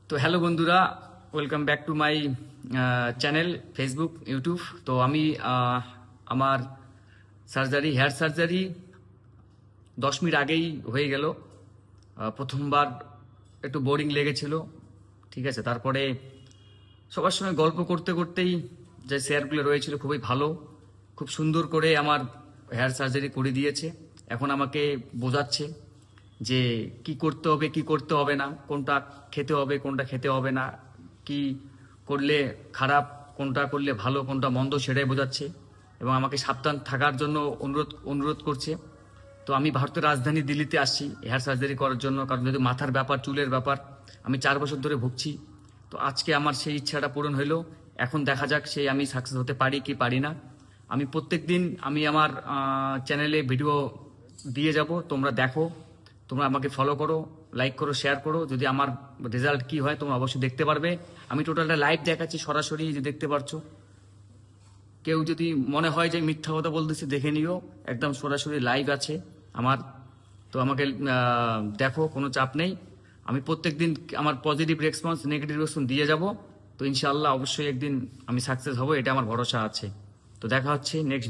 তো হ্যালো বন্ধুরা, welcome back to my channel, Facebook, YouTube. তো আমি আমার হেয়ার সার্জারি 10 মিনিট আগেই হয়ে গেল। প্রথমবার একটু বোরিং লেগেছিল, ঠিক আছে। তারপরে সবার সঙ্গে গল্প করতে করতেই যে শেয়ারগুলো রয়েছিল খুবই ভালো, খুব সুন্দর করে আমার হেয়ার সার্জারি করে দিয়েছে। এখন আমাকে বোঝাচ্ছে যে কি করতে হবে কি করতে হবে না, কোনটা খেতে হবে কোনটা খেতে হবে না, কি করলে খারাপ, কোনটা করলে ভালো, কোনটা মন্দ, সেটাই বোঝাচ্ছে এবং আমাকে সাবধান থাকার জন্য অনুরোধ অনুরোধ করছে। তো আমি ভারতের রাজধানী দিল্লিতে আসছি হেয়ার সার্জারি করার জন্য, কারণ যদি মাথার ব্যাপার, চুলের ব্যাপার, আমি 4 বছর ধরে ভুগছি। তো আজকে আমার সেই ইচ্ছাটা পূরণ হইলো। এখন দেখা যাক সেই আমি সাকসেস হতে পারি কি পারি না। আমি প্রত্যেক দিন আমি আমার চ্যানেলে ভিডিও দিয়ে যাব, তোমরা দেখো, তোমরা আমাকে ফলো করো, লাইক করো, শেয়ার করো। যদি আমার রেজাল্ট কি হয় তোমরা অবশ্যই দেখতে পারবে। আমি টোটালটা লাইভ দেখাচ্ছি, সরাসরি যে দেখতে পারছো। কেউ যদি মনে হয় যে মিথ্যা কথা বলতেছি, দেখে নিও, একদম সরাসরি লাইভ আছে আমার। তো আমাকে দেখো, কোনো চাপ নেই। আমি প্রত্যেক দিন আমার পজিটিভ রেসপন্স, নেগেটিভ রেসপন্স দিয়ে যাব। তো ইনশাআল্লাহ অবশ্যই একদিন আমি সাকসেস হব, এটা আমার ভরসা আছে। তো দেখা হচ্ছে নেক্সট